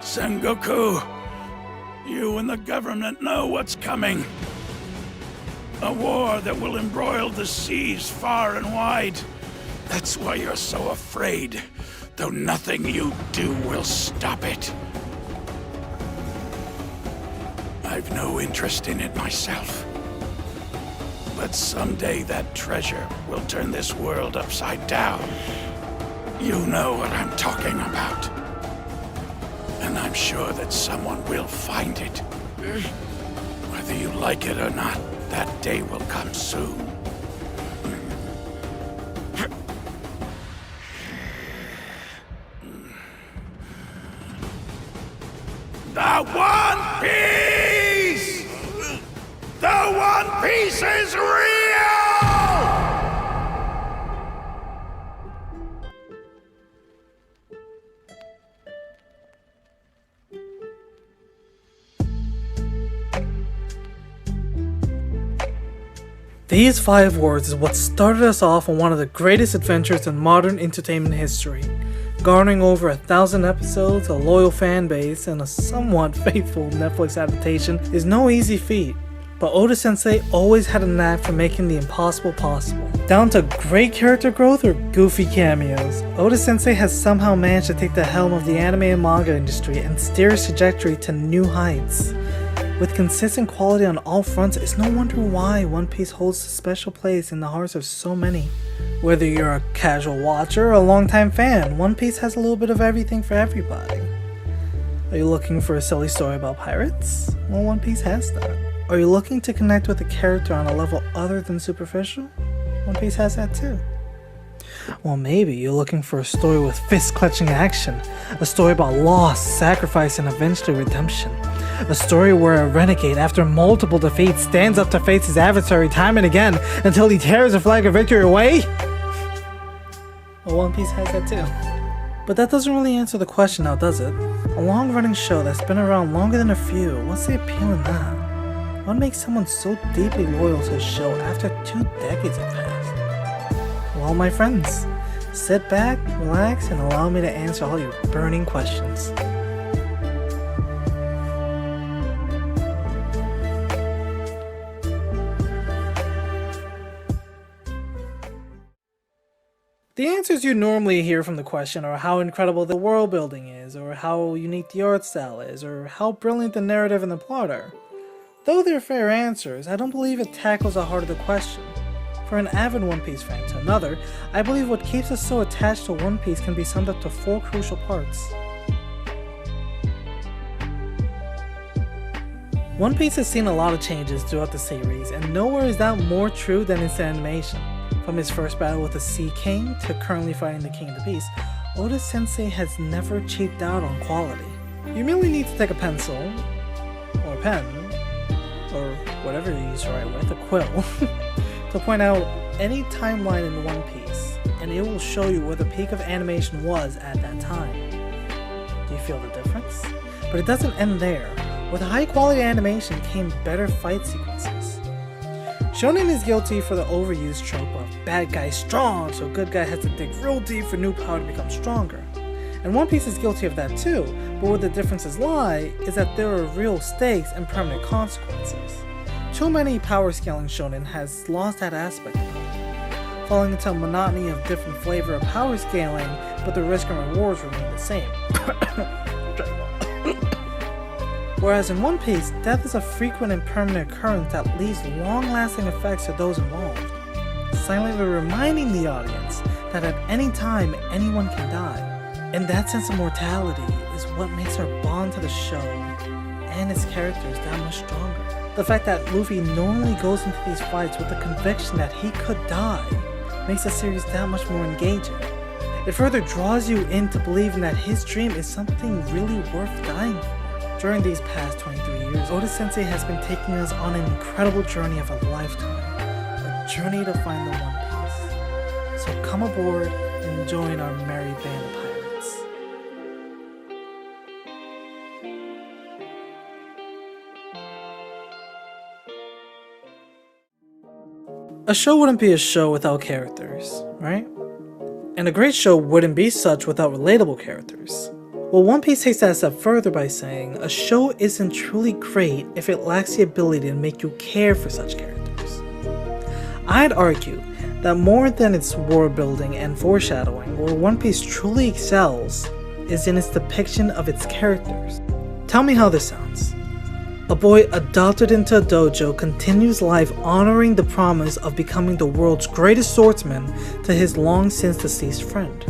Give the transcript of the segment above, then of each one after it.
Sengoku, you and the government know what's coming. A war that will embroil the seas far and wide. That's why you're so afraid, though nothing you do will stop it. I've no interest in it myself. But someday that treasure will turn this world upside down. You know what I'm talking about. And I'm sure that someone will find it. Whether you like it or not, that day will come soon. The One Piece! The One Piece is real! These 5 words is what started us off on one of the greatest adventures in modern entertainment history, garnering over 1,000 episodes, a loyal fan base, and a somewhat faithful Netflix adaptation is no easy feat. But Oda Sensei always had a knack for making the impossible possible. Down to great character growth or goofy cameos, Oda Sensei has somehow managed to take the helm of the anime and manga industry and steer its trajectory to new heights. With consistent quality on all fronts, it's no wonder why One Piece holds a special place in the hearts of so many. Whether you're a casual watcher or a longtime fan, One Piece has a little bit of everything for everybody. Are you looking for a silly story about pirates? Well, One Piece has that. Are you looking to connect with a character on a level other than superficial? One Piece has that too. Well, maybe you're looking for a story with fist-clutching action, a story about loss, sacrifice, and eventually redemption. A story where a renegade, after multiple defeats, stands up to face his adversary time and again until he tears the flag of victory away? Well, One Piece has that too. But that doesn't really answer the question now, does it? A long-running show that's been around longer than a few, what's the appeal in that? What makes someone so deeply loyal to a show after 2 decades have passed? Well, my friends, sit back, relax, and allow me to answer all your burning questions. The answers you normally hear from the question are how incredible the world building is, or how unique the art style is, or how brilliant the narrative and the plot are. Though they're fair answers, I don't believe it tackles the heart of the question. For an avid One Piece fan to another, I believe what keeps us so attached to One Piece can be summed up to 4 crucial parts. One Piece has seen a lot of changes throughout the series, and nowhere is that more true than its animation. From his first battle with the Sea King to currently fighting the King of the Beast, Oda Sensei has never cheaped out on quality. You merely need to take a pencil, or a pen, or whatever you use to write with, a quill, to point out any timeline in One Piece, and it will show you where the peak of animation was at that time. Do you feel the difference? But it doesn't end there. With high quality animation came better fight sequences. Shonen is guilty for the overused trope of bad guy strong, so good guy has to dig real deep for new power to become stronger. And One Piece is guilty of that too, but where the differences lie is that there are real stakes and permanent consequences. Too many power scaling shonen has lost that aspect of it, falling into a monotony of different flavor of power scaling, but the risk and rewards remain the same. Whereas in One Piece, death is a frequent and permanent occurrence that leaves long-lasting effects to those involved, silently reminding the audience that at any time anyone can die. And that sense of mortality is what makes our bond to the show and its characters that much stronger. The fact that Luffy normally goes into these fights with the conviction that he could die makes the series that much more engaging. It further draws you into believing that his dream is something really worth dying for. During these past 23 years, Oda Sensei has been taking us on an incredible journey of a lifetime, a journey to find the One Piece. So come aboard and join our merry band of pirates. A show wouldn't be a show without characters, right? And a great show wouldn't be such without relatable characters. Well, One Piece takes that a step further by saying, a show isn't truly great if it lacks the ability to make you care for such characters. I'd argue that more than its world building and foreshadowing, where One Piece truly excels is in its depiction of its characters. Tell me how this sounds. A boy adopted into a dojo continues life honoring the promise of becoming the world's greatest swordsman to his long since deceased friend.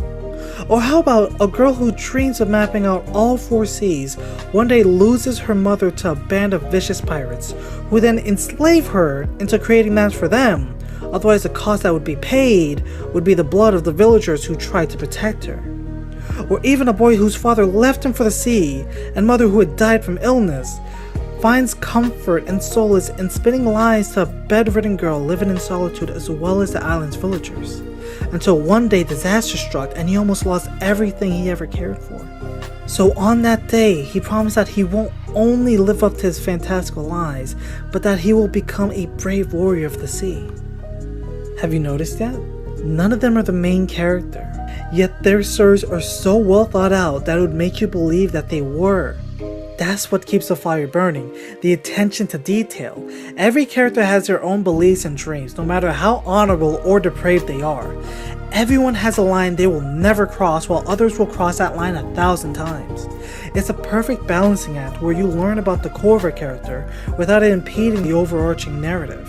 Or how about a girl who dreams of mapping out all 4 seas one day loses her mother to a band of vicious pirates who then enslave her into creating maps for them, otherwise the cost that would be paid would be the blood of the villagers who tried to protect her. Or even a boy whose father left him for the sea and mother who had died from illness finds comfort and solace in spinning lies to a bedridden girl living in solitude as well as the island's villagers, until one day disaster struck and he almost lost everything he ever cared for. So on that day, he promised that he won't only live up to his fantastical lies, but that he will become a brave warrior of the sea. Have you noticed yet? None of them are the main character, yet their stories are so well thought out that it would make you believe that they were. That's what keeps the fire burning, the attention to detail. Every character has their own beliefs and dreams, no matter how honorable or depraved they are. Everyone has a line they will never cross, while others will cross that line 1,000 times. It's a perfect balancing act where you learn about the core of a character without it impeding the overarching narrative.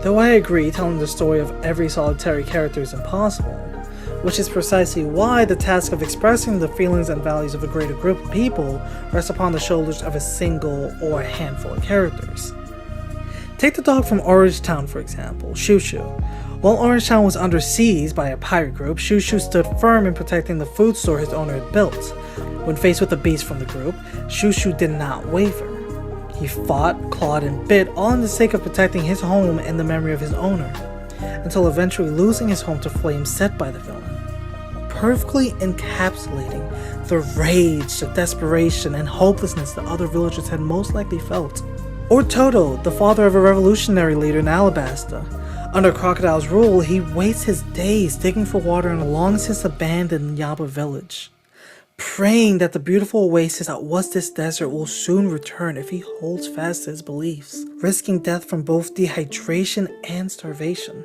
Though I agree telling the story of every solitary character is impossible, which is precisely why the task of expressing the feelings and values of a greater group of people rests upon the shoulders of a single or a handful of characters. Take the dog from Orange Town for example, Shushu. While Orange Town was under siege by a pirate group, Shushu stood firm in protecting the food store his owner had built. When faced with a beast from the group, Shushu did not waver. He fought, clawed, and bit, all in the sake of protecting his home and the memory of his owner, until eventually losing his home to flames set by the villain, perfectly encapsulating the rage, the desperation, and hopelessness the other villagers had most likely felt. Or Toto, the father of a revolutionary leader in Alabasta. Under Crocodile's rule, he wastes his days digging for water in a long since abandoned Yaba village, praying that the beautiful oasis that was this desert will soon return if he holds fast to his beliefs, risking death from both dehydration and starvation.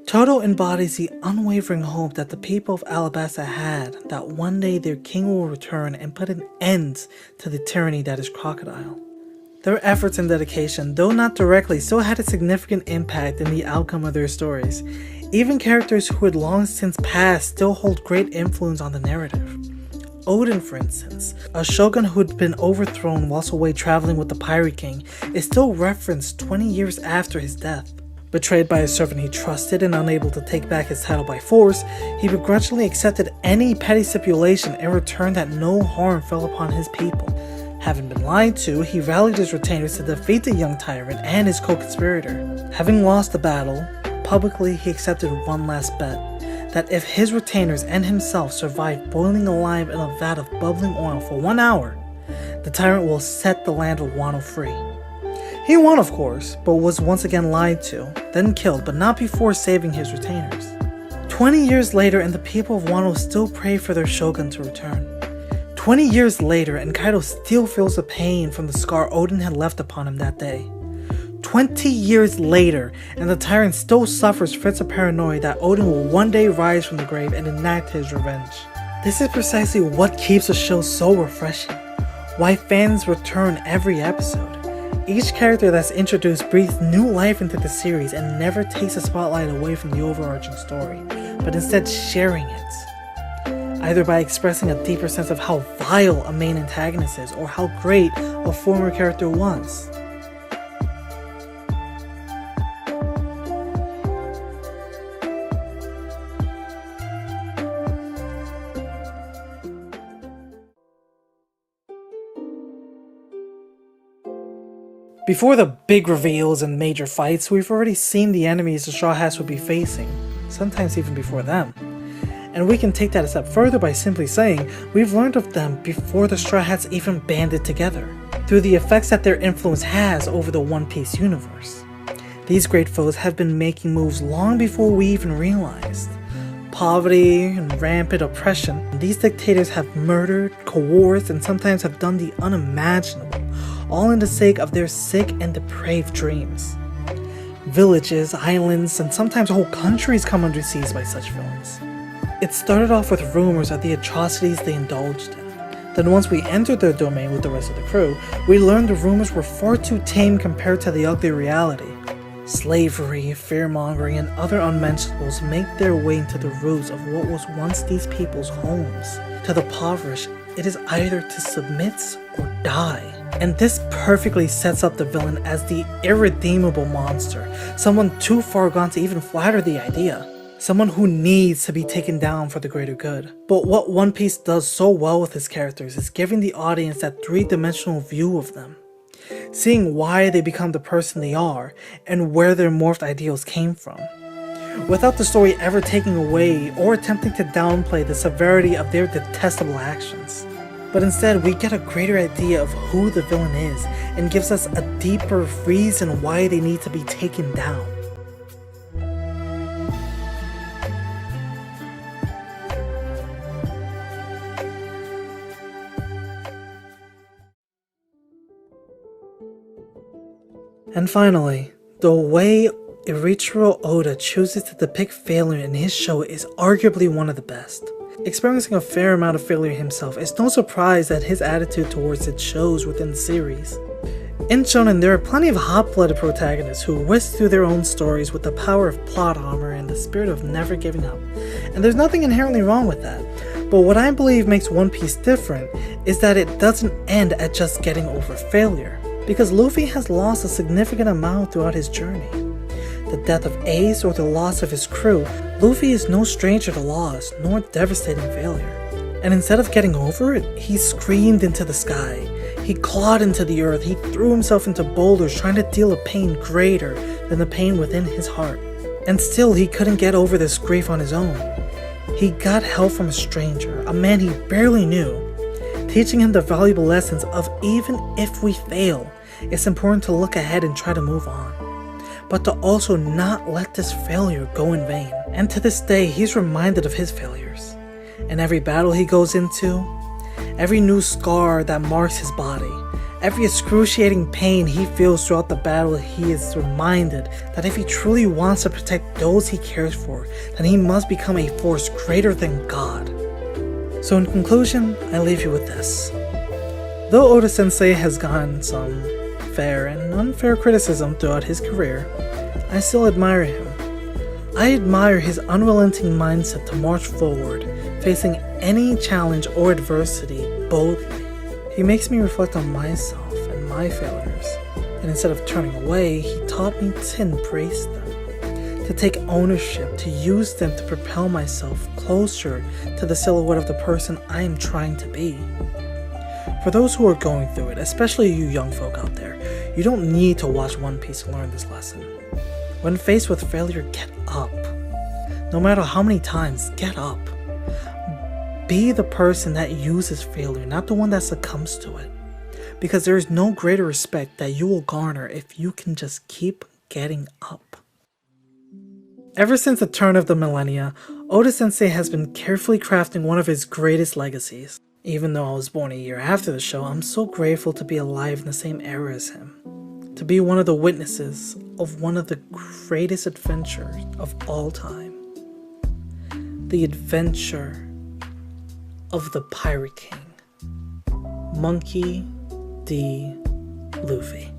Toto embodies the unwavering hope that the people of Alabasta had that one day their king will return and put an end to the tyranny that is Crocodile. Their efforts and dedication, though not directly, still had a significant impact in the outcome of their stories. Even characters who had long since passed still hold great influence on the narrative. Odin, for instance, a shogun who had been overthrown whilst away traveling with the Pirate King, is still referenced 20 years after his death. Betrayed by a servant he trusted and unable to take back his title by force, he begrudgingly accepted any petty stipulation in return that no harm fell upon his people. Having been lied to, he rallied his retainers to defeat the young tyrant and his co-conspirator. Having lost the battle, publicly he accepted one last bet, that if his retainers and himself survived boiling alive in a vat of bubbling oil for 1 hour, the tyrant will set the land of Wano free. He won, of course, but was once again lied to, then killed, but not before saving his retainers. 20 years later, and the people of Wano still pray for their shogun to return. 20 years later, and Kaido still feels the pain from the scar Odin had left upon him that day. 20 years later, and the tyrant still suffers fits of paranoia that Odin will one day rise from the grave and enact his revenge. This is precisely what keeps the show so refreshing, why fans return every episode. Each character that's introduced breathes new life into the series and never takes the spotlight away from the overarching story, but instead sharing it, either by expressing a deeper sense of how vile a main antagonist is or how great a former character was. Before the big reveals and major fights, we've already seen the enemies the Straw Hats would be facing, sometimes even before them. And we can take that a step further by simply saying we've learned of them before the Straw Hats even banded together, through the effects that their influence has over the One Piece universe. These great foes have been making moves long before we even realized. poverty and rampant oppression. These dictators have murdered, coerced, and sometimes have done the unimaginable, all in the sake of their sick and depraved dreams. Villages, islands, and sometimes whole countries come under siege by such villains. It started off with rumors of the atrocities they indulged in. Then once we entered their domain with the rest of the crew, we learned the rumors were far too tame compared to the ugly reality. Slavery, fear-mongering, and other unmentionables make their way into the roots of what was once these people's homes. To the impoverished, it is either to submit or die. And this perfectly sets up the villain as the irredeemable monster, someone too far gone to even flatter the idea. Someone who needs to be taken down for the greater good. But what One Piece does so well with its characters is giving the audience that three-dimensional view of them. Seeing why they become the person they are, and where their morphed ideals came from. Without the story ever taking away or attempting to downplay the severity of their detestable actions. But instead, we get a greater idea of who the villain is, and gives us a deeper reason why they need to be taken down. And finally, the way Eiichiro Oda chooses to depict failure in his show is arguably one of the best. Experiencing a fair amount of failure himself, it's no surprise that his attitude towards it shows within the series. In shonen, there are plenty of hot-blooded protagonists who whisk through their own stories with the power of plot armor and the spirit of never giving up, and there's nothing inherently wrong with that. But what I believe makes One Piece different is that it doesn't end at just getting over failure. Because Luffy has lost a significant amount throughout his journey. The death of Ace or the loss of his crew, Luffy is no stranger to loss, nor devastating failure. And instead of getting over it, he screamed into the sky. He clawed into the earth, he threw himself into boulders trying to deal a pain greater than the pain within his heart. And still he couldn't get over this grief on his own. He got help from a stranger, a man he barely knew, teaching him the valuable lessons of even if we fail, it's important to look ahead and try to move on, but to also not let this failure go in vain. And to this day, he's reminded of his failures. In every battle he goes into, every new scar that marks his body, every excruciating pain he feels throughout the battle, he is reminded that if he truly wants to protect those he cares for, then he must become a force greater than God. So in conclusion, I leave you with this. Though Oda-sensei has gotten some fair and unfair criticism throughout his career, I still admire him. I admire his unrelenting mindset to march forward, facing any challenge or adversity boldly. He makes me reflect on myself and my failures, and instead of turning away, he taught me to embrace them, to take ownership, to use them to propel myself closer to the silhouette of the person I am trying to be. For those who are going through it, especially you young folk out there, you don't need to watch One Piece to learn this lesson. When faced with failure, get up. No matter how many times, get up. Be the person that uses failure, not the one that succumbs to it. Because there is no greater respect that you will garner if you can just keep getting up. Ever since the turn of the millennia, Oda-sensei has been carefully crafting one of his greatest legacies. Even though I was born a year after the show, I'm so grateful to be alive in the same era as him. To be one of the witnesses of one of the greatest adventures of all time. The adventure of the Pirate King, Monkey D. Luffy.